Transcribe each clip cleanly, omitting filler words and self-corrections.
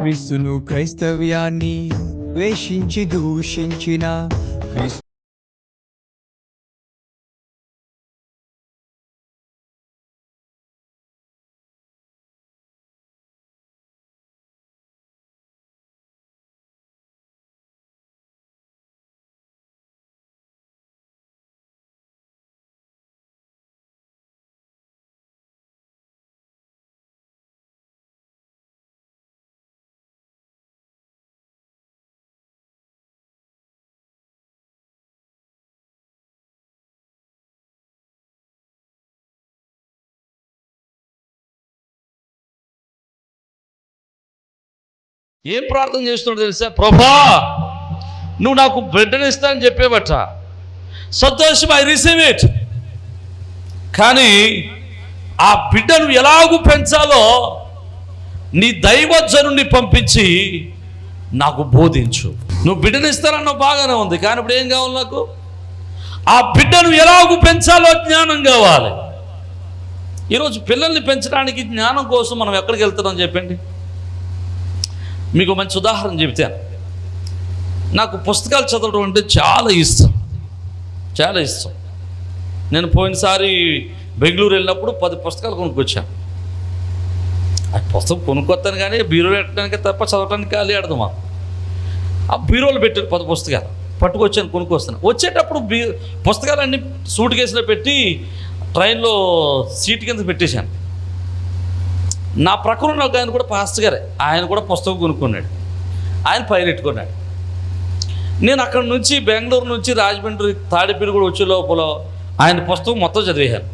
క్రీస్తును క్రైస్తవ్యాన్ని ద్వేషించి దూషించిన క్రీస్తు ఏం ప్రార్థన చేస్తున్నాడు తెలుసా? ప్రభా, నువ్వు నాకు బిడ్డను ఇస్తానని చెప్పేవట. సంతోషం, ఐ రిసీవ్ ఇట్. కానీ ఆ బిడ్డను ఎలాగూ పెంచాలో నీ దైవజనుని పంపించి నాకు బోధించు. నువ్వు బిడ్డను ఇస్తానన్నావు, బాగానే ఉంది. కానీ ఇప్పుడు ఏం కావాలి నాకు? ఆ బిడ్డను ఎలాగూ పెంచాలో జ్ఞానం కావాలి. ఈరోజు పిల్లల్ని పెంచడానికి జ్ఞానం కోసం మనం ఎక్కడికి వెళ్తున్నాం చెప్పండి? మీకు మంచి ఉదాహరణ చెబితాను. నాకు పుస్తకాలు చదవడం అంటే చాలా ఇష్టం. నేను పోయినసారి బెంగళూరు వెళ్ళినప్పుడు 10 పుస్తకాలు కొనుక్కొచ్చాను. ఆ పుస్తకం కొనుక్కొస్తాను కానీ బీరోలో పెట్టడానికి తప్ప చదవడానికి ఖాళీ ఆడదామా. ఆ బీరోలో పెట్టాను 10 పుస్తకాలు పట్టుకొచ్చాను, కొనుక్కొస్తాను. వచ్చేటప్పుడు పుస్తకాలన్నీ సూట్ కేసులో పెట్టి ట్రైన్లో సీట్ కింద పెట్టేశాను. నా ప్రక్కన ఉన్న ఆయన కూడా పాస్టర్ గారే, ఆయన కూడా పుస్తకం కొనుక్కున్నాడు. ఆయన పైన పెట్టుకున్నాడు. నేను అక్కడ నుంచి బెంగళూరు నుంచి రాజమండ్రి తాడిపల్లి కూడా వచ్చే లోపల ఆయన పుస్తకం మొత్తం చదివేశాను.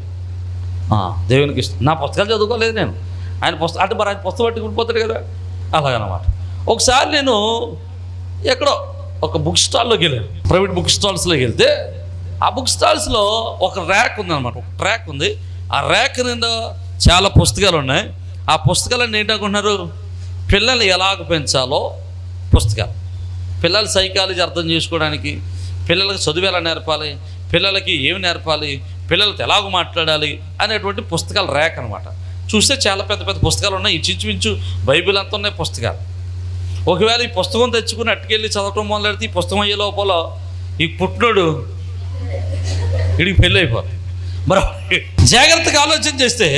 దేవునికి ఇష్టం. నా పుస్తకాలు చదువుకోలేదు నేను. ఆయన పుస్తకం అంటే మరి ఆయన పుస్తకం పట్టుకుని కదా, అలాగనమాట. ఒకసారి నేను ఎక్కడో ఒక బుక్ స్టాల్లోకి వెళ్ళాను, ప్రైవేట్ బుక్ స్టాల్స్లోకి వెళ్తే ఆ బుక్ స్టాల్స్లో ఒక ర్యాక్ ఉందన్నమాట. ఒక ట్రాక్ ఉంది. ఆ ర్యాక్ నిండా చాలా పుస్తకాలు ఉన్నాయి. ఆ పుస్తకాలన్నీ ఏంటనుకుంటున్నారు? పిల్లలు ఎలాగ పెంచాలో పుస్తకాలు. పిల్లల సైకాలజీ అర్థం చేసుకోవడానికి, పిల్లలకి చదువు ఎలా నేర్పాలి, పిల్లలకి ఏమి నేర్పాలి, పిల్లలతో ఎలాగ మాట్లాడాలి అనేటువంటి పుస్తకాలు ర్యాక్ అనమాట. చూస్తే చాలా పెద్ద పెద్ద పుస్తకాలు ఉన్నాయి. ఇంచుమించు బైబిల్ అంతా ఉన్నాయి పుస్తకాలు. ఒకవేళ ఈ పుస్తకం తెచ్చుకుని అట్టుకెళ్ళి చదవటం మొదలెడితే ఈ పుస్తకం అయ్యే లోపల ఈ పుట్టినోడు వీడికి పెళ్ళి అయిపోతుంది. మరి జాగ్రత్తగా ఆలోచన చేస్తే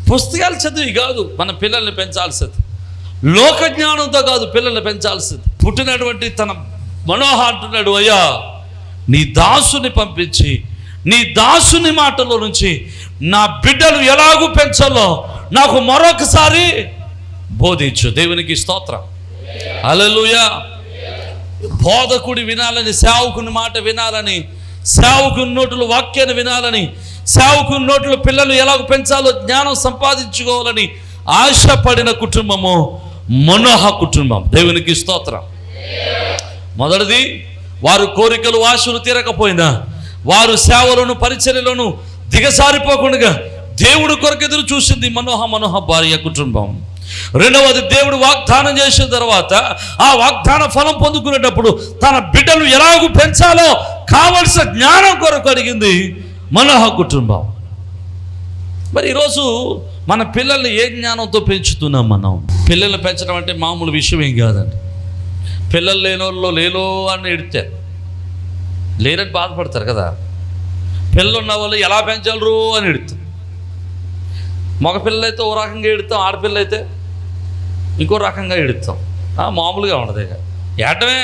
పుస్తకాలు చదివి కాదు మన పిల్లల్ని పెంచాల్సింది, లోక జ్ఞానంతో కాదు పిల్లల్ని పెంచాల్సింది. పుట్టినటువంటి తన మనోహ అంటున్నాడు, అయ్యా నీ దాసుని పంపించి నీ దాసుని మాటలో నుంచి నా బిడ్డలు ఎలాగూ పెంచాలో నాకు మరొకసారి బోధించు. దేవునికి స్తోత్రం, హల్లెలూయా. బోధకుడి వినాలని, సేవకుని మాట వినాలని, సేవకుని నోటులు వాక్యాన్ని వినాలని, సేవకుని నోటులు పిల్లలు ఎలాగ పెంచాలో జ్ఞానం సంపాదించుకోవాలని ఆశపడిన కుటుంబము మనోహ కుటుంబం. దేవునికి స్తోత్రం. మొదటిది, వారు కోరికలు ఆశలు తీరకపోయినా వారు సేవలను పరిచర్యలను దిగసారిపోకుండా దేవుడు కొరకు ఎదురు చూసింది మనోహ భార్య కుటుంబం. రెండవది, దేవుడు వాగ్దానం చేసిన తర్వాత ఆ వాగ్దాన ఫలం పొందుకునేటప్పుడు తన బిడ్డలు ఎలాగూ పెంచాలో కావలసిన జ్ఞానం కొరకు అడిగింది మనోహ కుటుంబం. మరి ఈరోజు మన పిల్లల్ని ఏ జ్ఞానంతో పెంచుతున్నాం? మనం పిల్లల్ని పెంచడం అంటే మామూలు విషయం ఏం కాదండి. పిల్లలు లేనోళ్ళు లేలో అని ఎడితే లేరని బాధపడతారు కదా. పిల్లలు ఉన్న వాళ్ళు ఎలా పెంచాలరు అని ఎడుతారు. మగ పిల్లలైతే ఓ రకంగా ఎడుతాం, ఆడపిల్ల అయితే ఇంకో రకంగా ఎడుతాం. మామూలుగా ఉండదు ఇక ఏటమే.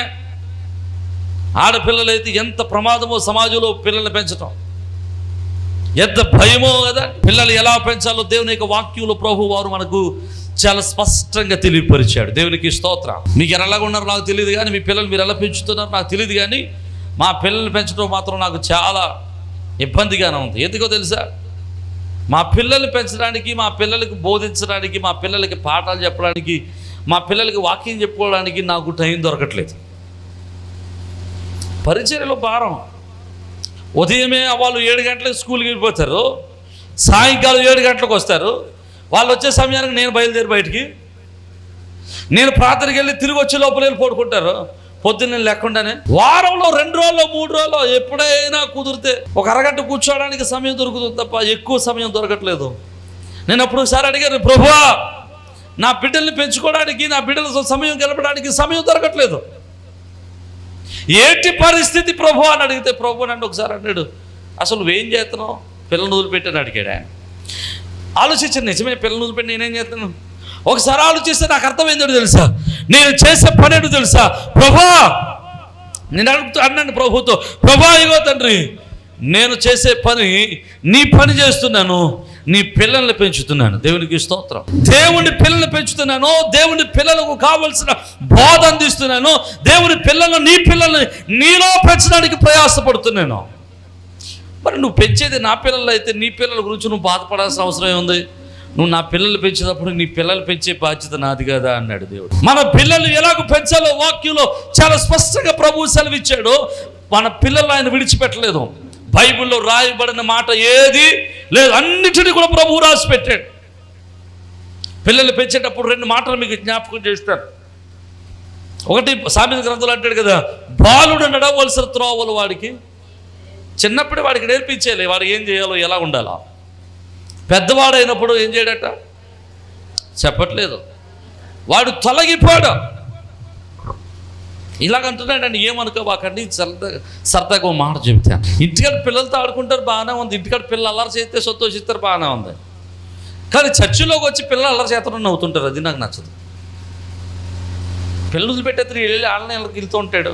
ఆడపిల్లలైతే ఎంత ప్రమాదమో సమాజంలో పిల్లల్ని పెంచటం, ఎంత భయమో కదా. పిల్లలు ఎలా పెంచాలో దేవుని యొక్క వాక్యంలో ప్రభు వారు మనకు చాలా స్పష్టంగా తెలియపరిచాడు. దేవునికి స్తోత్రం. మీకు ఎలాగ ఉన్నారో నాకు తెలియదు కానీ, మీ పిల్లలు మీరు ఎలా పెంచుతున్నారో నాకు తెలియదు కానీ, మా పిల్లల్ని పెంచడం మాత్రం నాకు చాలా ఇబ్బందిగానే ఉంది. ఎందుకో తెలుసా? మా పిల్లల్ని పెంచడానికి, మా పిల్లలకి బోధించడానికి, మా పిల్లలకి పాఠాలు చెప్పడానికి, మా పిల్లలకి వాక్యం చెప్పుకోవడానికి నాకు టైం దొరకట్లేదు. పరిచర్యలో భారం. ఉదయమే వాళ్ళు 7 గంటలకు స్కూల్కి వెళ్ళిపోతారు, సాయంకాలం 7 గంటలకు వస్తారు. వాళ్ళు వచ్చే సమయానికి నేను బయలుదేరి బయటికి, నేను ప్రార్థనకి వెళ్ళి తిరిగి వచ్చే లోపల వెళ్ళి పడుకుంటారు. పొద్దున్న లేకుండానే వారంలో 2 రోజులు 3 రోజులు ఎప్పుడైనా కుదిరితే ఒక అరగంట కూర్చోవడానికి సమయం దొరుకుతుంది తప్ప ఎక్కువ సమయం దొరకట్లేదు. నేను అప్పుడు ఒకసారి అడిగాను, ప్రభువా నా బిడ్డల్ని పెంచుకోవడానికి, నా బిడ్డలతో సమయం గడపడానికి సమయం దొరకట్లేదు. ఏంటి పరిస్థితి ప్రభు అని అడిగితే, ప్రభు నన్ను ఒకసారి అన్నాడు, అసలు నువ్వేం చేస్తున్నావు, పిల్లల్ని వదిలిపెట్టని అడిగాడు ఆయన. ఆలోచించాను, నిజమే పిల్లల్ని వదిలిపెట్టి నేనేం చేస్తున్నాను. ఒకసారి ఆలోచిస్తే నాకు అర్థమైందో తెలుసా, నేను చేసే పని ఏంటో తెలుసా, ప్రభా నేను అన్నాను ప్రభుతో, ప్రభా ఇగో తండ్రి నేను చేసే పని, నీ పని చేస్తున్నాను, నీ పిల్లల్ని పెంచుతున్నాను. దేవునికి స్తోత్రం. దేవుని పిల్లల్ని పెంచుతున్నాను, దేవుని పిల్లలకు కావలసిన బోధ అందిస్తున్నాను, దేవుని పిల్లలను, నీ పిల్లల్ని నీలో పెంచడానికి ప్రయాసపడుతున్నాను. మరి నువ్వు పెంచేది నా పిల్లలు అయితే నీ పిల్లల గురించి నువ్వు బాధపడాల్సిన అవసరం ఏముంది? నువ్వు నా పిల్లలు పెంచినప్పుడు నీ పిల్లలు పెంచే బాధ్యత నాది కదా అన్నాడు దేవుడు. మన పిల్లలు ఎలాగ పెంచాలో వాక్యంలో చాలా స్పష్టంగా ప్రభువు సెలవిచ్చాడు. మన పిల్లలు ఆయన విడిచిపెట్టలేదు. బైబిల్లో రాయబడిన మాట ఏది లేదు, అన్నిటినీ కూడా ప్రభువు రాసి పెట్టాడు. పిల్లలు పెంచేటప్పుడు 2 మాటలు మీకు జ్ఞాపకం చేస్తాను. ఒకటి సామెత గ్రంథంలో అంటాడు కదా, బాలుడు నడవలసిన త్రోవలు వాడికి చిన్నప్పుడే వాడికి నేర్పించేయాలి, వాడికి ఏం చేయాలో ఎలా ఉండాలో. పెద్దవాడైనప్పుడు ఏం చేయడట చెప్పట్లేదు, వాడు తొలగిపోయాడు. ఇలాగంటున్నాడండి, ఏమనుకోవాకండి, సరదాగా ఒక మాట చెబుతాను. ఇంటికాడ పిల్లలతో ఆడుకుంటారు బాగానే ఉంది, ఇంటికాడ పిల్లలు అల్లరి చేస్తే సంతోషిస్తారు బాగానే ఉంది. కానీ చర్చిలోకి వచ్చి పిల్లలు అల్లరి చేస్తారని నవ్వుతుంటారు, అది నాకు నచ్చదు. పిల్లలు పెట్టేది వెళ్ళి వాళ్ళని వెళ్తూ ఉంటాడు,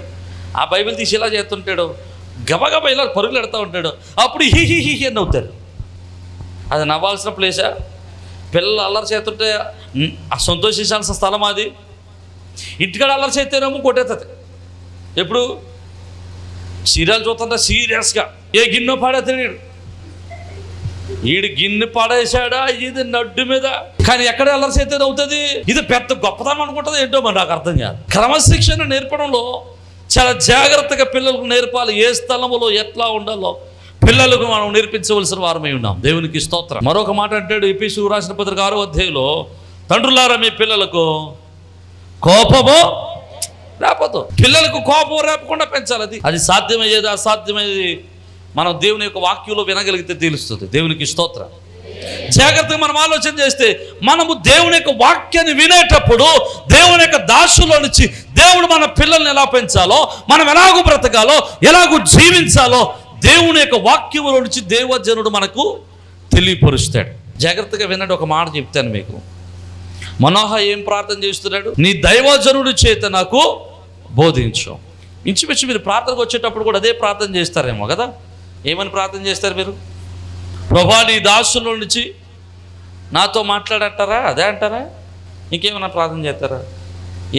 ఆ బైబిల్ తీసి ఇలా చేస్తుంటాడు, గబగబా ఇలా పరుగులు పెడతా ఉంటాడు, అప్పుడు హీ హీ హీ అని నవ్వుతారు. అది నవ్వాల్సిన ప్లేసా? పిల్లలు అల్లరి చేస్తుంటే సంతోషించాల్సిన స్థలం అది. ఇంటికాడ అల్లరి చేస్తేనేమో కొట్టేస్తుంది. ఎప్పుడు సీరియల్ చూస్తుంటే సీరియస్గా ఏ గిన్నె పాడేస్తాడు, ఈడు గిన్నె పాడేశాడా ఇది నడ్డు మీద. కానీ ఎక్కడ అల్లరి చేస్తే అవుతుంది, ఇది పెద్ద గొప్పతనం అనుకుంటుంది ఏంటో మరి నాకు అర్థం కాదు. క్రమశిక్షణ నేర్పడంలో చాలా జాగ్రత్తగా పిల్లలకు నేర్పాలి. ఏ స్థలంలో ఎట్లా ఉండాలో పిల్లలకు మనం నేర్పించవలసిన వారమై ఉన్నాం. దేవునికి స్తోత్రం. మరొక మాట అంటాడు ఎఫెసీయులకు రాసిన పత్రిక 6వ అధ్యాయంలో, తండ్రులారా మీ పిల్లలకు కోపము రేపదు. పిల్లలకు కోపం రేపకుండా పెంచాలి. అది సాధ్యమయ్యేది అసాధ్యమయ్యేది మనం దేవుని యొక్క వాక్యంలో వినగలిగితే తెలుస్తుంది. దేవునికి స్తోత్రం. జాగ్రత్తగా మనం ఆలోచన చేస్తే, మనము దేవుని యొక్క వాక్యాన్ని వినేటప్పుడు దేవుని యొక్క దాసులో నుంచి దేవుడు మన పిల్లల్ని ఎలా పెంచాలో, మనం ఎలాగూ బ్రతకాలో, ఎలాగూ జీవించాలో దేవుని యొక్క వాక్యంలో నుంచి దేవజనుడు మనకు తెలియపరుస్తాడు. జాగ్రత్తగా వినండి, ఒక మాట చెప్తాను మీకు. మనోహ ఏం ప్రార్థన చేస్తున్నాడు, నీ దైవజనుడి చేత నాకు బోధించు. ఇంచుమించు మీరు ప్రార్థనకు వచ్చేటప్పుడు కూడా అదే ప్రార్థన చేస్తారేమో కదా. ఏమని ప్రార్థన చేస్తారు మీరు? ప్రభా నీ దాసుల నుంచి నాతో మాట్లాడంటారా, అదే అంటారా, ఇంకేమైనా ప్రార్థన చేస్తారా?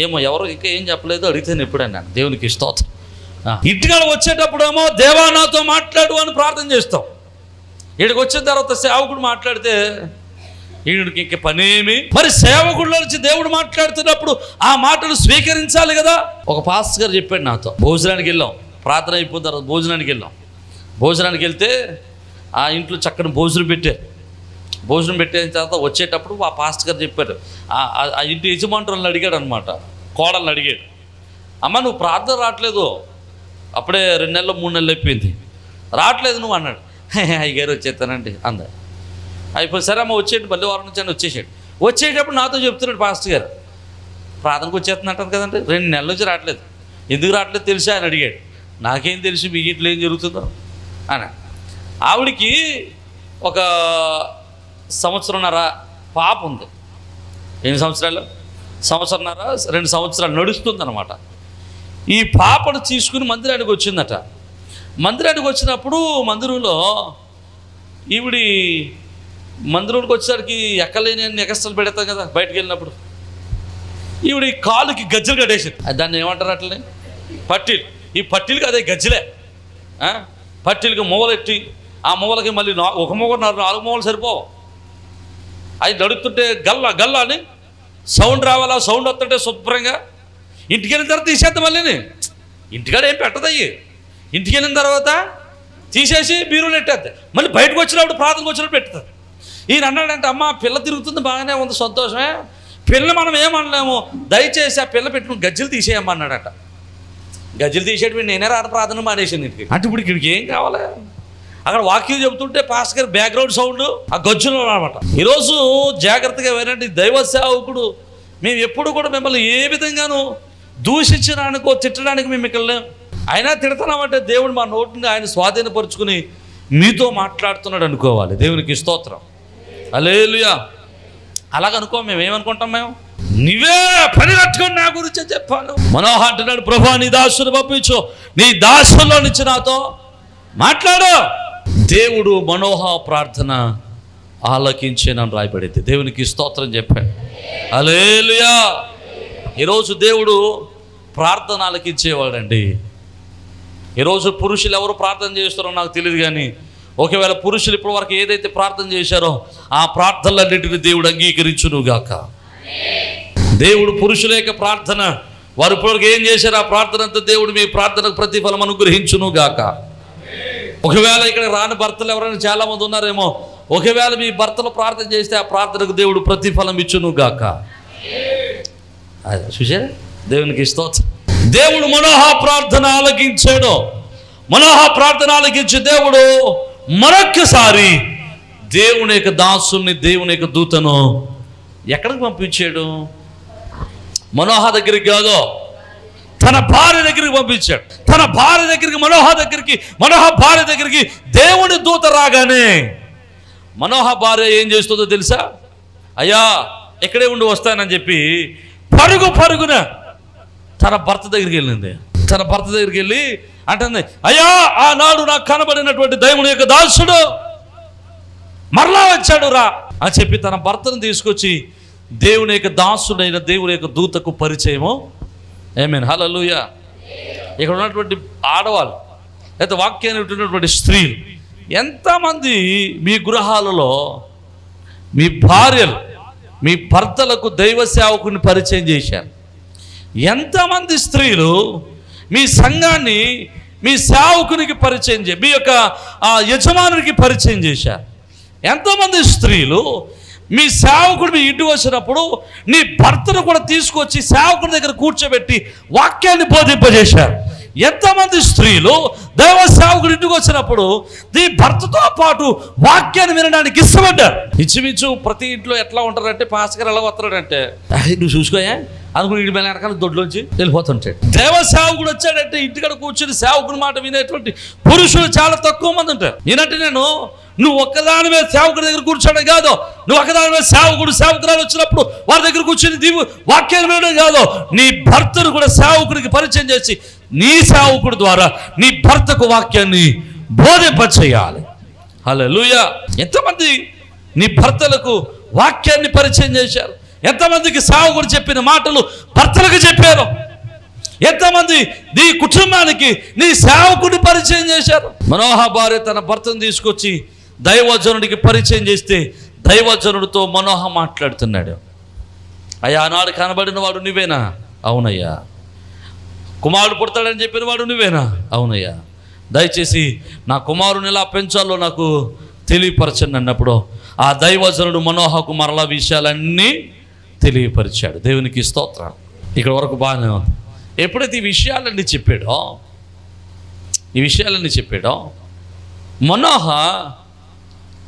ఏమో, ఎవరు ఇంకా ఏం చెప్పలేదు, అడిగితే ఎప్పుడన్నా. దేవునికి స్తోత్రం. ఇంటికాడ వచ్చేటప్పుడేమో దేవా నాతో మాట్లాడు అని ప్రార్థన చేస్తాం. ఈడికి వచ్చిన తర్వాత సేవకుడు మాట్లాడితే ఈడికి ఇంక పనేమి. మరి సేవకుడిలో నుంచి దేవుడు మాట్లాడుతున్నప్పుడు ఆ మాటలు స్వీకరించాలి కదా. ఒక పాస్టర్ గారు చెప్పాడు నాతో, భోజనానికి వెళ్ళాం, ప్రార్థన అయిపోయిన తర్వాత భోజనానికి వెళ్ళాం. భోజనానికి వెళ్తే ఆ ఇంట్లో చక్కని భోజనం పెట్టారు. భోజనం పెట్టిన తర్వాత వచ్చేటప్పుడు ఆ పాస్టర్ గారు చెప్పారు, ఆ ఇంటి యజమానులను అడిగాడు అనమాట, కోడల్ని అడిగాడు, అమ్మ నువ్వు ప్రార్థన రావట్లేదు, అప్పుడే 2 నెలలు 3 నెలలు అయిపోయింది, రావట్లేదు నువ్వు అన్నాడు. అయ్యగారు వచ్చేస్తానండి అంద. అయిపోయి సరే అమ్మ వచ్చేయండి, మళ్ళీ వారం నుంచి అని వచ్చేసాడు. వచ్చేటప్పుడు నాతో చెప్తున్నాడు పాస్టర్ గారు, ప్రార్థనకు వచ్చేస్తున్నట్టు కదండి, 2 నెలల నుంచి రావట్లేదు, ఎందుకు రావట్లేదు తెలుసా అని అడిగాడు. నాకేం తెలుసు మీ ఇంట్లో ఏం జరుగుతుందో అని. ఆవిడికి ఒక 1.5 సంవత్సరం పాప ఉంది. ఎన్ని సంవత్సరాలు? 1.5 సంవత్సరం 2 సంవత్సరాలు నడుస్తుందన్నమాట. ఈ పాపను తీసుకుని మందిరానికి వచ్చిందట. మందిరానికి వచ్చినప్పుడు మందిరంలో ఈవిడి మందిరంలోకి వచ్చేసరికి ఎక్కలేని అన్ని ఎక్స్ట్రాలు పెడతాం కదా బయటకు వెళ్ళినప్పుడు. ఈవిడి కాలుకి గజ్జలు కట్టేసింది. దాన్ని ఏమంటారు అట్లనే పట్టీలు. ఈ పట్టీలకి అదే గజ్జలే. పట్టీలకి మూవలెట్టి ఆ మూవలకి మళ్ళీ ఒక మూవ 4 మూవలు సరిపోవు. అది నడుస్తుంటే గల్లా అని సౌండ్ రావాలా, సౌండ్ వస్తుంటే శుభ్రంగా ఇంటికి వెళ్ళిన తర్వాత తీసేద్దాం. మళ్ళీ ఇంటికాడ ఏం పెట్టదయ్యి. ఇంటికి వెళ్ళిన తర్వాత తీసేసి బీరులు పెట్టేద్ది. మళ్ళీ బయటకు వచ్చినప్పుడు ప్రార్థనకు వచ్చినప్పుడు పెట్టుతుంది. ఈయన అన్నాడంటే, అమ్మ పిల్ల తిరుగుతుంది బాగానే ఉంది, సంతోషమే, పిల్ల మనం ఏమనలేము, దయచేసి ఆ పిల్ల పెట్టుకుని గజ్జలు తీసేయమ్మన్నాడట. గజ్జలు తీసేటప్పుడు నేనే రాను ప్రార్థన మానేసాను ఇంటికి. అంటే ఇప్పుడు ఇక్కడికి ఏం కావాలి? అక్కడ వాక్యం చెబుతుంటే పాస్టర్ గారి బ్యాక్గ్రౌండ్ సౌండ్ ఆ గజ్జులో అనమాట. ఈరోజు జాగ్రత్తగా వినండి, దైవ సేవకుడు మేము ఎప్పుడు కూడా మిమ్మల్ని ఏ విధంగానూ దూషించడానికో తిట్టడానికి మేము ఇక్కడ లేం. అయినా తిడతామంటే దేవుడు మా నోటిని ఆయన స్వాధీనపరుచుకుని మీతో మాట్లాడుతున్నాడు అనుకోవాలి. దేవునికి స్తోత్రం, హల్లెలూయా. అలాగనుకో మేము ఏమనుకుంటాం, మేము నీవే పని కట్టుకొని నా గురించి చెప్పాను. మనోహ అంటున్నాడు, ప్రభా నీ దాసుని పంపించు, నీ దాసుల్లో నుంచి నాతో మాట్లాడు. దేవుడు మనోహ ప్రార్థన ఆలకించేనని రాయబడింది. దేవునికి స్తోత్రం చెప్పాడు, హల్లెలూయా. ఈరోజు దేవుడు ప్రార్థన ఆలకించేవాడండి. ఈరోజు పురుషులు ఎవరు ప్రార్థన చేస్తారో నాకు తెలియదు, కానీ ఒకవేళ పురుషులు ఇప్పటి వరకు ఏదైతే ప్రార్థన చేశారో ఆ ప్రార్థనలన్నింటినీ దేవుడు అంగీకరించునుగాక. దేవుడు పురుషుల యొక్క ప్రార్థన వారు ఇప్పటివరకు ఏం చేశారు ఆ ప్రార్థన అంతా దేవుడు మీ ప్రార్థనకు ప్రతిఫలం అనుగ్రహించునుగాక. ఒకవేళ ఇక్కడ రాని భర్తలు ఎవరైనా చాలామంది ఉన్నారేమో, ఒకవేళ మీ భర్తలు ప్రార్థన చేస్తే ఆ ప్రార్థనకు దేవుడు ప్రతిఫలం ఇచ్చునుగాక. చూసారా, దేవునికి స్తోత్రం. దేవుడు మనోహ ప్రార్థన ఆలకించాడు. మనోహ ప్రార్థన ఆలకించి దేవుడు మరొక్కసారి దేవుని యొక్క దాసుని, దేవుని యొక్క దూతను ఎక్కడికి పంపించాడు? మనోహ దగ్గరికి కాదు, తన భార్య దగ్గరికి పంపించాడు. తన భార్య దగ్గరికి, మనోహ భార్య దగ్గరికి దేవుని దూత రాగానే మనోహ భార్య ఏం చేస్తుందో తెలుసా? అయ్యా ఎక్కడే ఉండి వస్తానని చెప్పి పరుగున తన భర్త దగ్గరికి వెళ్ళింది. తన భర్త దగ్గరికి వెళ్ళి అంటుంది, అయ్యా ఆనాడు నాకు కనబడినటువంటి దేవుని యొక్క దాసుడు మరలా వచ్చాడు రా అని చెప్పి తన భర్తను తీసుకొచ్చి దేవుని యొక్క దాసుడైన దేవుని యొక్క దూతకు పరిచయము. ఆమేన్, హల్లెలూయా. ఇక్కడ ఉన్నటువంటి ఆడవాళ్ళు అయితే వాక్యాన్ని ఉంటున్నటువంటి స్త్రీలు ఎంతమంది మీ గృహాలలో మీ భార్యలు మీ భర్తలకు దైవ సేవకుని పరిచయం చేశారు? ఎంతమంది స్త్రీలు మీ సంఘాన్ని మీ సేవకునికి పరిచయం మీ యొక్క యజమానునికి పరిచయం చేశారు? ఎంతమంది స్త్రీలు మీ సేవకుడు మీ ఇంటికి వచ్చినప్పుడు నీ భర్తను కూడా తీసుకొచ్చి సేవకుడి దగ్గర కూర్చోబెట్టి వాక్యాన్ని బోధింపజేశారు? ఎంతమంది స్త్రీలు దైవ సేవకుడు ఇంటికి వచ్చినప్పుడు నీ భర్తతో పాటు వాక్యాన్ని వినడానికి ఇష్టపడ్డారు? ఇంచుమించు ప్రతి ఇంట్లో ఎట్లా ఉంటారంటే, పాస్టర్ గారు ఎలా వస్తాడంటే నువ్వు చూసుకోయా అనుకుని ఇంటి మీద వెనకాల దొడ్లోంచి వెళ్ళిపోతుంటాడు. దైవ సేవకుడు వచ్చాడంటే ఇంటికాడ కూర్చొని సేవకుని మాట వినేటువంటి పురుషులు చాలా తక్కువ మంది ఉంటారు. నేనంటే నువ్వు ఒక్కదాని మీద సేవకుడి దగ్గర కూర్చోడం కాదు, నువ్వు ఒక్కదాని మీద సేవకురాలు వచ్చినప్పుడు వారి దగ్గర కూర్చొని నీవు వాక్యాన్ని వినడం కాదు, నీ భర్తను కూడా సేవకుడికి పరిచయం చేసి నీ సేవకుడి ద్వారా నీ భర్తకు వాక్యాన్ని బోధింపచేయాలి. హల్లెలూయా. ఎంతమంది నీ భర్తలకు వాక్యాన్ని పరిచయం చేశారు? ఎంతమందికి సేవకుడు చెప్పిన మాటలు భర్తలకు చెప్పారు? ఎంతమంది నీ కుటుంబానికి నీ సేవకుడిని పరిచయం చేశారు? మనోహ భార్య తన భర్తను తీసుకొచ్చి దైవజనుడికి పరిచయం చేస్తే దైవజనుడితో మనోహ మాట్లాడుతున్నాడు. అయ్యా ఆనాడు కనబడిన వాడు నువ్వేనా? అవునయ్యా. కుమారుడు పుడతాడని చెప్పిన వాడు నువ్వేనా? అవునయ్యా. దయచేసి నా కుమారుని ఎలా పెంచాలో నాకు తెలియపరచండి అన్నప్పుడు ఆ దైవజనుడు మనోహకు మరలా విషయాలన్నీ తెలియపరిచాడు. దేవునికి స్తోత్రం. ఇక్కడ వరకు బాగానే ఉంది. ఎప్పుడైతే ఈ విషయాలన్నీ చెప్పాడో మనోహ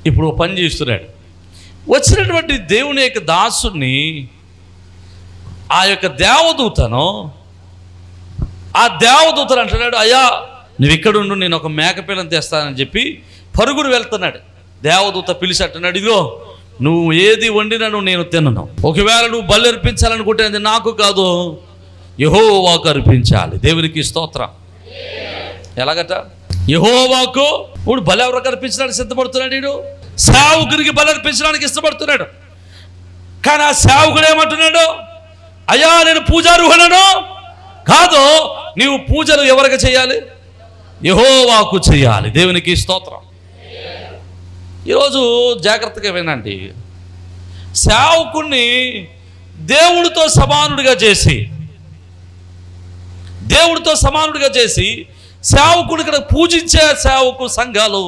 ఇప్పుడు పని చేస్తున్నాడు. వచ్చినటువంటి దేవుని యొక్క దాసుని ఆ యొక్క దేవదూతను అంటున్నాడు, అయ్యా నువ్వు ఇక్కడుండు, నేను ఒక మేకపిల్లని తెస్తానని చెప్పి పరుగుడు వెళ్తున్నాడు. దేవదూత పిలిచి అంటున్నాడు, ఇదిగో నువ్వు ఏది వండినను నేను తినను. ఒకవేళ నువ్వు బలి అర్పించాలనుకుంటే అది నాకు కాదు, యెహోవాకు అర్పించాలి. దేవునికి స్తోత్రం. ఎలాగట? యెహోవాకు. ఇప్పుడు బలి ఎవరికి అర్పించడానికి సిద్ధపడుతున్నాడు? వీడు సేవకునికి బలి అర్పించడానికి ఇష్టపడుతున్నాడు. కానీ ఆ సేవకుడు ఏమంటున్నాడు? అయ్యా నేను పూజారుహులను కాదు, నీవు పూజలు ఎవరికి చేయాలి? యెహోవాకు చేయాలి. దేవునికి స్తోత్రం. ఈరోజు జాగ్రత్తగా వినండి, సేవకుణ్ణి దేవుడితో సమానుడిగా చేసి సేవకుడు ఇక్కడ పూజించే సేవకు సంఘాలు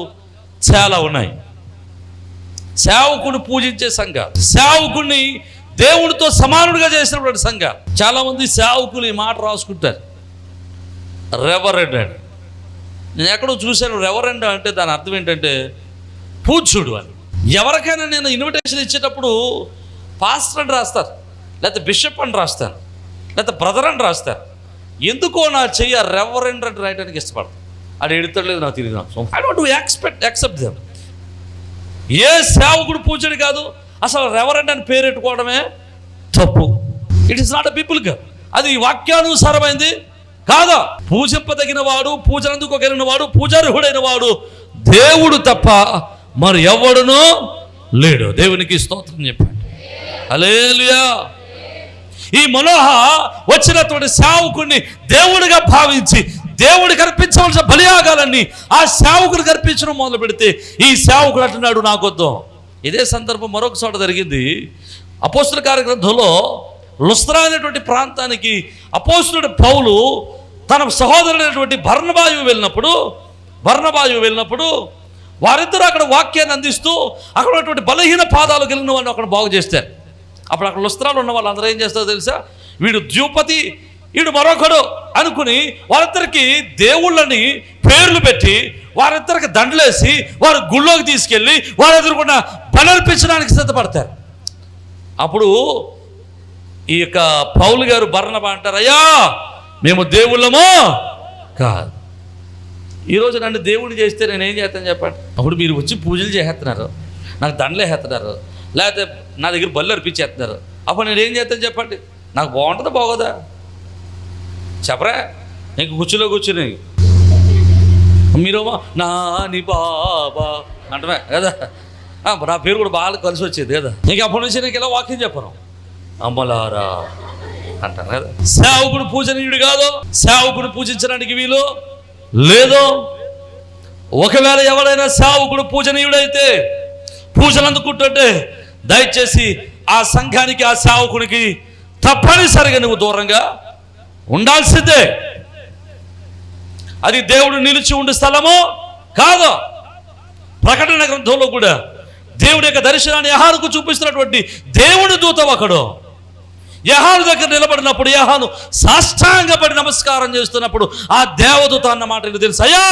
చాలా ఉన్నాయి. సేవకుని పూజించే సంఘాలు, సేవకుని దేవుడితో సమానుడిగా చేసినటువంటి సంఘాలు. చాలామంది సేవకులు ఈ మాట రాసుకుంటారు, రెవరెండ్ అని. నేను ఎక్కడో చూశాను రెవరెండ్ అంటే దాని అర్థం ఏంటంటే పూజ్యుడు అని. ఎవరికైనా నేను ఇన్విటేషన్ ఇచ్చేటప్పుడు పాస్టర్ అని రాస్తారు, లేకపోతే బిషప్ అని రాస్తాను, లేకపోతే బ్రదర్ అని రాస్తారు. ఎందుకో నా చెయ్యి రెవరెండ్ అని రాయడానికి ఇష్టపడతాను. అది ఎడుతలేదు నాకు తెలియదు. I don't accept them. ఏ సేవకుడు పూజడు కాదు, అసలు రెవరెండ్ అని పేరెట్టుకోవడమే తప్పు. It is not a biblical. అది వాక్యానుసారమైంది కాదా. పూజింపదగిన వాడు, పూజలందుకోగలిగిన వాడు, పూజార్హుడైన వాడు దేవుడు తప్ప మరి ఎవడునూ లేడు. దేవునికి స్తోత్రం చెప్పండి. హల్లెలూయా. ఈ మనోహ వచ్చినటువంటి సేవకుడిని దేవుడిగా భావించి దేవుడికి అర్పించవలసిన బలియాగాలన్నీ ఆ సేవకుడికి అర్పించడం మొదలు పెడితే ఈ సేవకుడు అంటున్నాడు నాకొద్దు. ఇదే సందర్భం మరొక చోట జరిగింది. అపోస్తుల కార్యగ్రంథంలో లుస్త్రా అనేటువంటి ప్రాంతానికి అపోస్తులుడు పౌలు తన సహోదరుడైనటువంటి బర్నబాయు వెళ్ళినప్పుడు వారిద్దరూ అక్కడ వాక్యాన్ని అందిస్తూ అక్కడ ఉన్నటువంటి బలహీన పాదాలు కలిగిన వాళ్ళని అక్కడ బాగు చేస్తారు. అప్పుడు అక్కడ లుస్త్రాలో ఉన్న వాళ్ళందరూ ఏం చేస్తారో తెలుసా, వీడు ద్యూపతి, వీడు మరొకడు అనుకుని వారిద్దరికి దేవుళ్ళని పేర్లు పెట్టి వారిద్దరికి దండలేసి వారు గుళ్ళోకి తీసుకెళ్ళి వారు ఎదురుకుండా బలర్పించడానికి సిద్ధపడతారు. అప్పుడు ఈ యొక్క పౌలు గారు బర్నబా అంటారు, అయ్యా మేము దేవుళ్ళమో కాదు. ఈరోజు నన్ను దేవుడిని చేస్తే నేను ఏం చేస్తాను చెప్పండి. అప్పుడు మీరు వచ్చి పూజలు చేసేస్తున్నారు, నాకు దండలు వేసేస్తున్నారు, లేకపోతే నా దగ్గర బళ్ళు అర్పించేస్తున్నారు. అప్పుడు నేను ఏం చేస్తాను చెప్పండి. నాకు బాగుంటుందా బాగోదా చెప్పరా. ఇంక కూర్చుని మీరేమో నాని బాబా అంటమే కదా, నా పేరు కూడా బాగా కలిసి వచ్చేది కదా. ఇంక అప్పటి నుంచి నీకు ఇలా వాక్యం చెప్పను, అమ్మలారా అంటాను కదా. సేవకుడు పూజనీయుడు కాదు, సేవకుడు పూజించడానికి వీలు లేదు. ఒకవేళ ఎవరైనా సేవకుడు పూజనీయుడైతే పూజలు అందుకుంటుంటే దయచేసి ఆ సంఘానికి ఆ సేవకుడికి తప్పనిసరిగా నువ్వు దూరంగా ఉండాల్సిందే. అది దేవుడు నిలిచి ఉండే స్థలము కాదు. ప్రకటన గ్రంథంలో కూడా దేవుడి యొక్క దర్శనాన్ని యెహోవాకు చూపిస్తున్నటువంటి దేవుని దూత ఒకడు యెహోవా దగ్గర నిలబడినప్పుడు యెహోవాను సాష్టాంగపడి నమస్కారం చేస్తున్నప్పుడు ఆ దేవదూత అన్న మాట తెలుసు, అయ్యా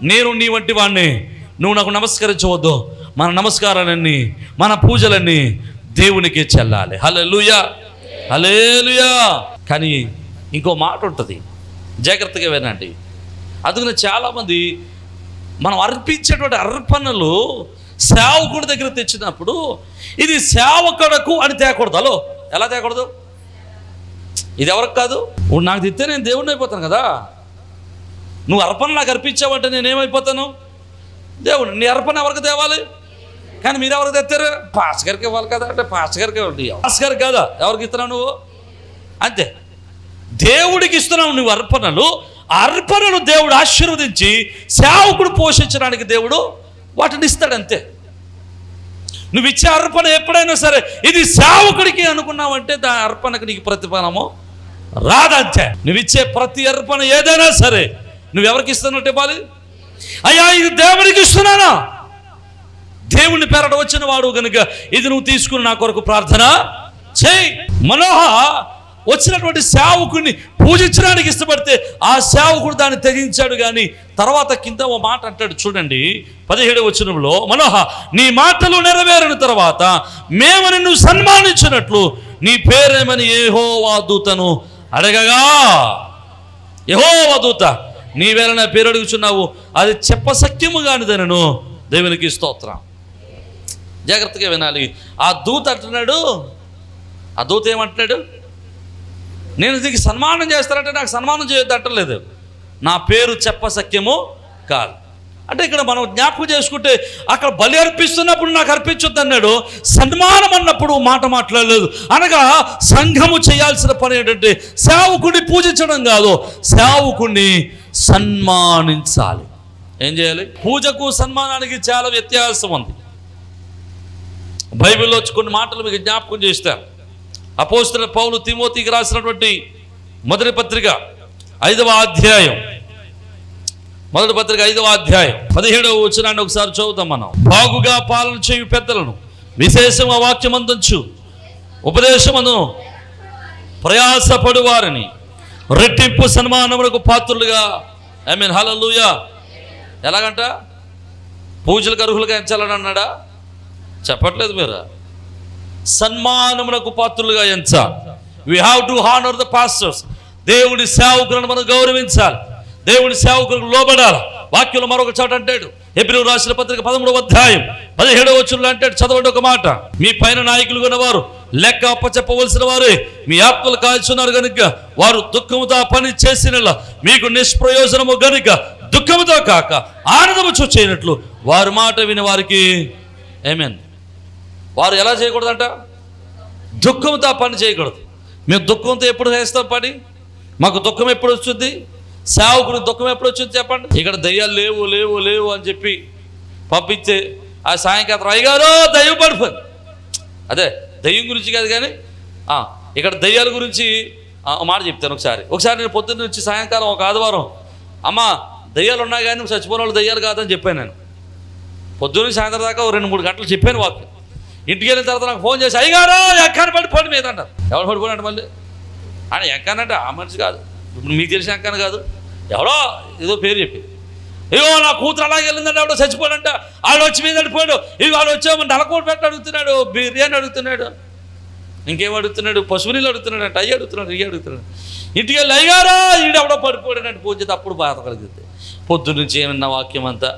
నేను నీ వంటి వాడిని, నువ్వు నాకు నమస్కరించవద్దు. మన నమస్కారాలన్నీ మన పూజలన్నీ దేవునికి చెల్లాలి. హల్లెలూయా, హల్లెలూయా. కానీ ఇంకో మాట ఉంటుంది, జాగ్రత్తగా వినండి. అందుకని చాలామంది మనం అర్పించేటువంటి అర్పణలు సేవకుడి దగ్గర తెచ్చినప్పుడు ఇది సేవకుడకు అని తేకూడదు. హలో, ఎలా తేకూడదు? ఇది ఎవరికి కాదు. ఇప్పుడు నాకు తెస్తే నేను దేవుడిని అయిపోతాను కదా. నువ్వు అర్పణ నాకు అర్పించావంటే నేనేమైపోతాను? దేవుడు. నీ అర్పణ ఎవరికి తేవాలి? కానీ మీరు ఎవరికి తెస్తారు? పాస్టర్ గారికి ఇవ్వాలి కదా అంటే పాస్టర్ గారికి ఇవ్వాలి. పాస్టర్ గారికి కదా, ఎవరికి ఇస్తున్నావు నువ్వు? అంతే, దేవుడికి ఇస్తున్నావు నువ్వు అర్పణలు. అర్పణలు దేవుడు ఆశీర్వదించి సేవకుడు పోషించడానికి దేవుడు వాటిని ఇస్తాడు. అంతే. నువ్వు ఇచ్చే అర్పణ ఎప్పుడైనా సరే ఇది సేవకుడికి అనుకున్నావంటే దాని అర్పణకు నీకు ప్రతిఫలము రాదంతే. నువ్వు ఇచ్చే ప్రతి అర్పణ ఏదైనా సరే నువ్వెవరికి ఇస్తున్నట్టు ఇవ్వాలి? అయ్యా ఇది దేవుడికి ఇస్తున్నానా, దేవుని పేరట వచ్చిన వాడు కనుక ఇది నువ్వు తీసుకుని నా కొరకు ప్రార్థన చేయి. మనోహ వచ్చినటువంటి సేవకుడిని పూజించడానికి ఇష్టపడితే ఆ సేవకుడు దాన్ని తెగించాడు. కానీ తర్వాత కింద ఓ మాట అంటాడు చూడండి, 17వ వచనంలో, మనోహ నీ మాటలు నెరవేరిన తర్వాత మేము నిన్ను సన్మానించినట్లు నీ పేరేమని యెహోవా దూతను అడగగా, యెహోవా దూత నీవేళ నా పేరు అడుగుచున్నావు, అది చెప్పసక్యము కానిదనను. దేవునికి స్తోత్రం. జాగ్రత్తగా వినాలి. ఆ దూత అంటున్నాడు, ఆ దూత ఏమంటున్నాడు, నేను దీనికి సన్మానం చేస్తానంటే నాకు సన్మానం చేయొద్దు అంటలేదు, నా పేరు చెప్పసక్యము కాదు. అంటే ఇక్కడ మనం జ్ఞాపకం చేసుకుంటే అక్కడ బలి అర్పిస్తున్నప్పుడు నాకు అర్పించొద్దు అన్నాడు, సన్మానం అన్నప్పుడు మాట మాట్లాడలేదు. అనగా సంఘము చేయాల్సిన పని ఏంటంటే సేవకుడిని పూజించడం కాదు, సేవకుడిని సన్మానించాలి. ఏం చేయాలి? పూజకు సన్మానానికి చాలా వ్యత్యాసం ఉంది. బైబిల్లో వచ్చి కొన్ని మాటలు మీకు జ్ఞాపకం చేస్తాను. అపోస్తలుడైన పౌలు తిమోతికి రాసినటువంటి మొదటి పత్రిక 5వ అధ్యాయం, మొదటి పత్రిక 5వ అధ్యాయం 17వ వచనాన్ని ఒకసారి చదువుతాం మనం. బాగుగా పాలన చేయు పెద్దలను విశేషమ వాక్యమందంచు ఉపదేశమును ప్రయాసపడు వారిని రెట్టింపు సన్మానములకు పాత్రులుగా ఐ మీన్ హల్లెలూయా. ఎలాగంట? పూజలకు అర్హులుగా ఎంచాలని అన్నాడా? చెప్పట్లేదు మీరు. సన్మానమునకు పాత్రులుగా ఎంచాలి. We have to honour the pastors. దేవుడి సేవకులను మనం గౌరవించాలి, దేవుడి సేవకులకు లోబడాలి. వాక్యంలో మరొక చోట అంటాడు, హెబ్రీయులకు రాసిన పత్రిక 13వ అధ్యాయం 17వ వచనంలో అంటాడు, చదవండి ఒక మాట. మీ పైన నాయకులు ఉన్నవారు లెక్క అప్పచెప్పవలసిన వారే మీ ఆత్మలు కాల్చున్నారు గనుక వారు దుఃఖముతో పని చేసిన మీకు నిష్ప్రయోజనము గనుక దుఃఖముతో కాక ఆనందము చూచేయనట్లు వారి మాట విని వారికి ఆమేన్. వారు ఎలా చేయకూడదంట? దుఃఖంతో పని చేయకూడదు. మేము దుఃఖంతో ఎప్పుడు చేస్తాం పని? మాకు దుఃఖం ఎప్పుడు వచ్చింది? సేవకుడు దుఃఖం ఎప్పుడు వచ్చింది చెప్పండి? ఇక్కడ దయ్యాలు లేవు లేవు లేవు అని చెప్పి పంపిస్తే ఆ సాయంకాలం అయ్యగారో దయ్యం పడిపోయింది. అదే దయ్యం గురించి కాదు కానీ ఇక్కడ దయ్యాల గురించి మాట చెప్తాను. ఒకసారి నేను పొద్దున్న నుంచి సాయంకాలం ఒక ఆదివారం, అమ్మ దయ్యాలు ఉన్నాయి కానీ చచ్చిపోయిన వాళ్ళు దయ్యాలు కాదని చెప్పాను. నేను పొద్దున్న సాయంత్రం దాకా 2-3 గంటలు చెప్పాను వాక్యం. ఇంటికి వెళ్ళిన తర్వాత నాకు ఫోన్ చేసి అయ్యగారో ఎక్కని పడిపోండి మీద అన్నారు. ఎవరు పడిపోయినట్టు మళ్ళీ అని ఎక్కనంటే ఆ మనిషి కాదు, ఇప్పుడు మీకు తెలిసిన ఎక్కని కాదు, ఎవరో ఏదో పేరు చెప్పి ఇగో నా కూతురు అలాగే వెళ్ళిందంటే ఎవడో చచ్చిపోయాడంట, వాళ్ళు వచ్చి మీద పడిపోయాడు, ఇవి వాళ్ళు వచ్చామని నలకోటి పెట్టి అడుగుతున్నాడు, బిర్యానీ అడుగుతున్నాడు, ఇంకేం అడుగుతున్నాడు, పశువు నీళ్ళు అడుగుతున్నాడు అంటే అయ్యి అడుగుతున్నాడు, ఇవి అడుగుతున్నాడు. ఇంటికి వెళ్ళి అయ్యారో ఈడు ఎవడో పడిపోయాడు అంటే పూజ చేస్తే అప్పుడు బాధ కలిగితే పొద్దున్న నుంచి ఏమన్నా వాక్యం అంతా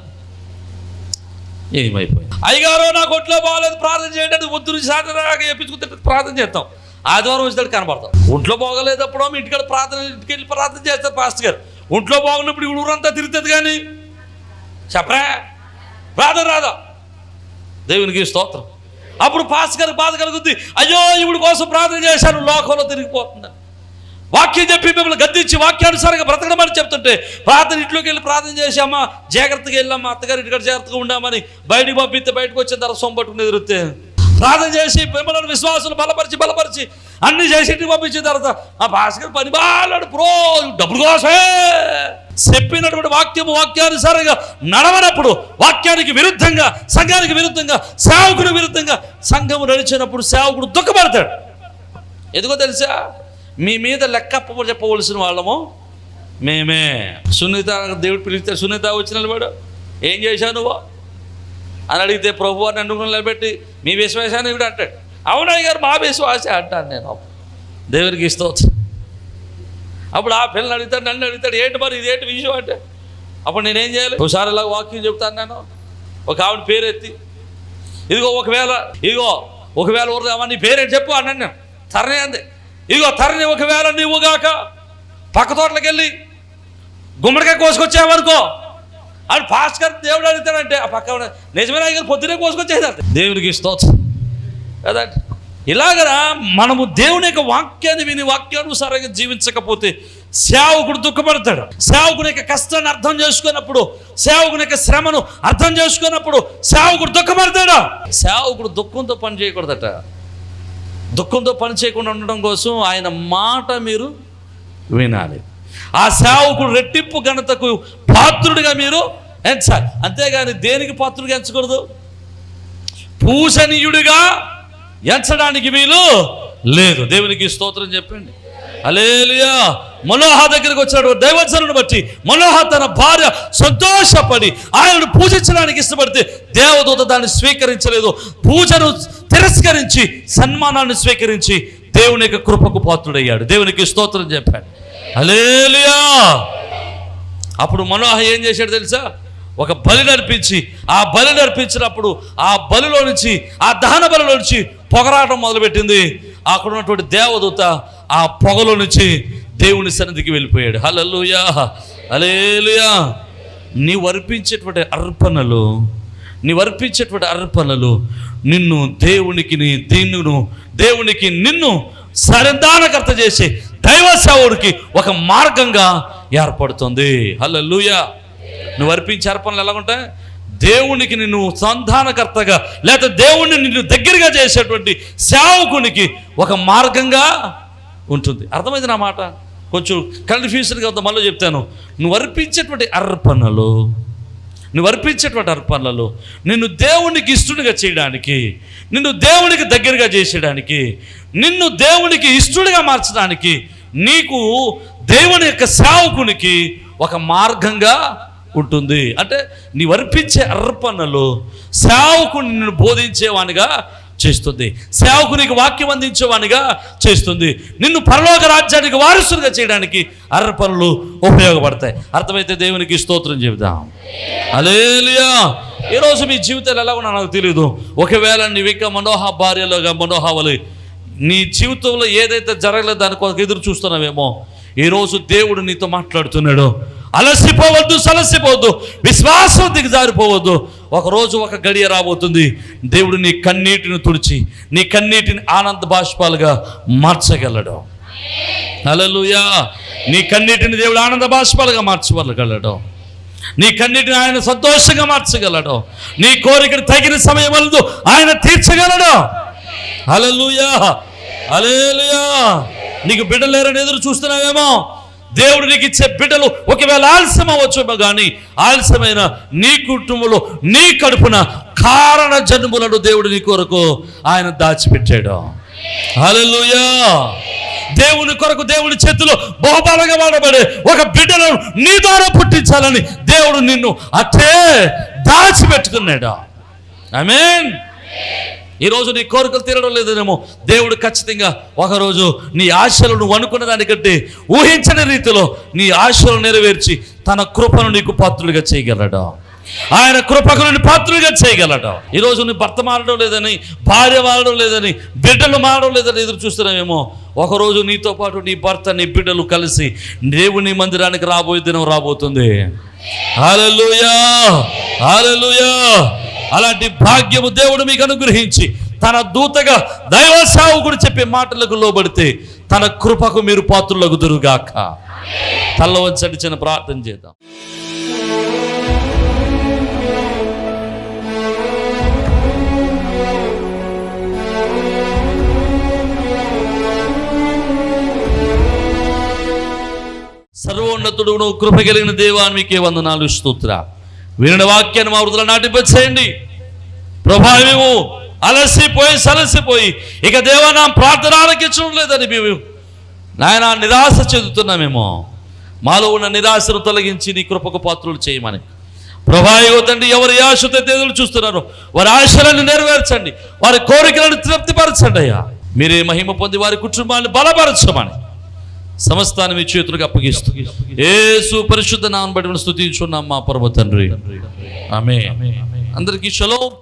ఏమైపోయింది. అయ్యగారో నా కొట్లో బాగలేదు ప్రార్థన చేయండి, పొద్దు నుంచి సాయంత్రం చెప్పించుకుంటే ప్రార్థన చేస్తాం. ఆదివారం వచ్చేటప్పుడు కనపడతాం. ఒంట్లో బాగలేదప్పుడు ఇంటికి ఇంటికి వెళ్ళి ప్రార్థన చేస్తారు పాస్టర్ గారు. ఒంట్లో బాగున్నప్పుడు ఇప్పుడు ఊరంతా తిరుగుతుంది కానీ చెప్పరా ప్రార్థన రాదా? దేవునికి స్తోత్రం. అప్పుడు పాస్టర్ గారికి బాధ కలుగుద్ది, అయ్యో ఇవిడి కోసం ప్రార్థన చేశాను లోకంలో తిరిగిపోతుందని. వాక్యం చెప్పి మిమ్మల్ని గద్దించి వాక్యానుసారంగా బ్రతకడమని చెప్తుంటే ప్రార్థన ఇంట్లోకి వెళ్ళి ప్రార్థన చేసామా, జాగ్రత్తగా వెళ్ళామా, అత్తగారి ఇంటికాడ జాగ్రత్తగా ఉండామని బయటికి పంపిస్తే బయటకు వచ్చిన తర్వాత సొంపట్టుకుని ఎదురుతే ప్రార్థన చేసి మిమ్మల్ని విశ్వాసులు బలపరిచి అన్ని చేసి ఇంటికి పంపించిన తర్వాత ఆ భాస్కర్ పని బాగాడు ప్రో డబ్బులు కోసమే చెప్పినటువంటి వాక్యానుసారంగా నడవనప్పుడు, వాక్యానికి విరుద్ధంగా, సంఘానికి విరుద్ధంగా, సేవకుడు విరుద్ధంగా సంఘము నడిచినప్పుడు సేవకుడు దుఃఖపడతాడు. ఎందుకో తెలుసా? మీ మీద లెక్క చెప్పవలసిన వాళ్ళము మేమే. సునీత దేవుడు పిలిస్తే సునీత వచ్చి నిలబడు, ఏం చేశావు నువ్వు అని అడిగితే ప్రభు అని నన్ను నిలబెట్టి మీ విశ్వాసాన్ని కూడా అంటాడు. అవునయ్య గారు మా విశ్వాసే అంటాను నేను. దేవునికి స్తోత్రం. అప్పుడు ఆ పిల్లని అడుగుతాడు, నన్ను అడుగుతాడు, ఏంటి మరి ఇదేంటి విషయం అంటే అప్పుడు నేనేం చేయాలి? ఒకసారి ఇలా వాక్యం చెప్తాను నేను. ఒక ఆవిడ పేరు ఎత్తి ఇదిగో ఒకవేళ ఊరుదామా నీ పేరేంటి చెప్పు అన్నాను నేను. తరణి అంది. ఇదిగో తరణి ఒకవేళ నువ్వుగాక పక్క తోటలోకి వెళ్ళి గుమ్మడికాయ కోసుకొచ్చావనుకో అని పాస్టర్ గారు దేవుడు అడుగుతాడంటే ఆ పక్క నిజమైన గారు పొద్దునే కోసుకొచ్చేది. దేవునికి స్తోత్రం కదండి. ఇలాగరా మనము దేవుని యొక్క వాక్యాన్ని విని వాక్యానుసారంగా జీవించకపోతే సేవకుడు దుఃఖపడతాడు. సేవకుని యొక్క కష్టాన్ని అర్థం చేసుకున్నప్పుడు, సేవకుని యొక్క శ్రమను అర్థం చేసుకున్నప్పుడు సేవకుడు దుఃఖపడతాడు. సేవకుడు దుఃఖంతో పని చేయకూడదట. దుఃఖంతో పని చేయకుండా ఉండడం కోసం ఆయన మాట మీరు వినాలి. ఆ సేవకుడు రెట్టింపు ఘనతకు పాత్రుడిగా మీరు ఎంచాలి. అంతేగాని దేనికి పాత్రుడిగా ఎంచకూడదు? పూజనీయుడిగా ఎంచడానికి వీలు లేదు. దేవునికి స్తోత్రం చెప్పండి. హల్లెలూయా. మనోహ దగ్గరికి వచ్చినాడు దైవజనుని బట్టి మనోహ తన భార్య సంతోషపడి ఆయనను పూజించడానికి ఇష్టపడితే దేవదూత దాన్ని స్వీకరించలేదు. పూజను తిరస్కరించి సన్మానాన్ని స్వీకరించి దేవుని యొక్క కృపకు పాత్రుడయ్యాడు. దేవునికి స్తోత్రం చెప్పాడు. హల్లెలూయా. అప్పుడు మనోహ ఏం చేశాడు తెలుసా? ఒక బలి నర్పించి ఆ బలి నర్పించినప్పుడు ఆ బలిలో నుంచి, ఆ దహన బలిలో నుంచి పొగరాటం మొదలుపెట్టింది. అక్కడ ఉన్నటువంటి దేవదూత ఆ పొగలో నుంచి దేవుని సన్నిధికి వెళ్ళిపోయాడు. హల్లెలూయా, హల్లెలూయా. నీవు అర్పించేటువంటి అర్పణలు నిన్ను దేవునికి నిన్ను సరిదానకర్త చేసి దైవ సేవకుడికి ఒక మార్గంగా ఏర్పడుతుంది. హల్లెలూయా. నువ్వు అర్పించే అర్పణలు ఎలా ఉంటాయి? దేవునికి నిన్ను సంధానకర్తగా లేకపోతే దేవుణ్ణి నిన్ను దగ్గరగా చేసేటువంటి సేవకునికి ఒక మార్గంగా ఉంటుంది. అర్థమైంది నా మాట? కొంచెం కన్ఫ్యూజన్గా ఉందా? మళ్ళీ చెప్తాను. నువ్వు అర్పించేటువంటి అర్పణలు నిన్ను దేవునికి ఇష్టడుగా చేయడానికి, నిన్ను దేవునికి దగ్గరగా చేసేయడానికి, నిన్ను దేవునికి ఇష్టడుగా మార్చడానికి నీకు దేవుని యొక్క సేవకునికి ఒక మార్గంగా ఉంటుంది. అంటే నీవు అర్పించే అర్పణలు సేవకుని నిన్ను బోధించేవానిగా చేస్తుంది, సేవకునికి వాక్యం అందించేవానిగా చేస్తుంది, నిన్ను పరలోక రాజ్యానికి వారసులుగా చేయడానికి అర్పణలు ఉపయోగపడతాయి. అర్థమైతే దేవునికి స్తోత్రం చెబుదాం. హల్లెలూయా. ఈరోజు మీ జీవితాలు ఎలా ఉన్నా నాకు తెలియదు. ఒకవేళ నీవిక భార్యలుగా మనోహావలి నీ జీవితంలో ఏదైతే జరగలేదు దానికోసం ఎదురు చూస్తున్నావేమో, ఈరోజు దేవుడు నీతో మాట్లాడుతున్నాడు. అలసిపోవద్దు, సలసిపోవద్దు, విశ్వాసం దిగజారిపోవద్దు. ఒకరోజు ఒక గడియ రాబోతుంది, దేవుడు నీ కన్నీటిని తుడిచి నీ కన్నీటిని ఆనంద బాష్పాలుగా మార్చగలడు. హల్లెలూయా. నీ కన్నీటిని దేవుడు ఆనంద బాష్పాలుగా మార్చగలడు. నీ కన్నీటిని ఆయన సంతోషంగా మార్చగలడు. నీ కోరికను తగిన సమయమందు ఆయన తీర్చగలడు. హల్లెలూయా, హల్లెలూయా. నీకు బిడ్డలు లేరని ఎదురు చూస్తున్నావేమో, దేవుడు నీకు ఇచ్చే బిడ్డలు ఒకవేళ ఆలస్యం అవ్వచ్చేమో, కానీ ఆలస్యమైన నీ కుటుంబంలో నీ కడుపున కారణ జన్ములను దేవుడు నీ కొరకు ఆయన దాచిపెట్టాడు. హల్లెలూయా. దేవుని కొరకు దేవుని చేతిలో బహుబలంగా వాడబడే ఒక బిడ్డను నీ ద్వారా పుట్టించాలని దేవుడు నిన్ను అట్టే దాచిపెట్టుకున్నాడు. ఆమేన్. ఈరోజు నీ కోరికలు తీరడం లేదనేమో, దేవుడు ఖచ్చితంగా ఒకరోజు నీ ఆశలు నువ్వు అనుకున్న దానికంటే ఊహించని రీతిలో నీ ఆశలు నెరవేర్చి తన కృపను నీకు పాత్రులుగా చేయగలడు. ఆయన కృపకు నిన్ను పాత్రులుగా చేయగలడు. ఈరోజు నీ భర్త మారడం లేదని, భార్య మారడం లేదని, బిడ్డలు మారడం లేదని ఎదురు చూస్తున్నావేమో, ఒకరోజు నీతో పాటు నీ భర్త నీ బిడ్డలు కలిసి దేవుని మందిరానికి రాబోయే దినం రాబోతుంది. హల్లెలూయా, హల్లెలూయా. అలాంటి భాగ్యము దేవుడు మీకు అనుగ్రహించి తన దూతగా దైవ సేవకుడు చెప్పే మాటలకు లోబడితే తన కృపకు మీరు పాత్రులగుదురుగాక. తల్ల వంచండి, చిన్న ప్రార్థన చేద్దాం. సర్వోన్నతుడు కృప కలిగిన దేవా మీకే వందనాలు, స్తోత్ర. వినిన వాక్యాన్ని మా హృదయంలో నాటింపచేయండి ప్రభావము. అలసిపోయి సలసిపోయి ఇక దేవా నా ప్రార్థన ఆలకించడం లేదని మేము నాయన నిరాశ చెందుతున్నామేమో, మాలో ఉన్న నిరాశను తొలగించి నీ కృపకు పాత్రలు చేయమని ప్రభావ తండ్రి. ఎవరి ఆశతో ఎదురు చూస్తున్నారో వారి ఆశలను నెరవేర్చండి, వారి కోరికలను తృప్తిపరచండి అయ్యా. మీరే మహిమ పొంది వారి కుటుంబాన్ని బలపరచమని సమస్తాన్ని మీ చేతులకు అప్పగిస్తూ యేసు పరిశుద్ధ నామమున బట్టి స్తుతించున్నాం మా పరమ తండ్రి. ఆమేన్. అందరికీ షలోమ్.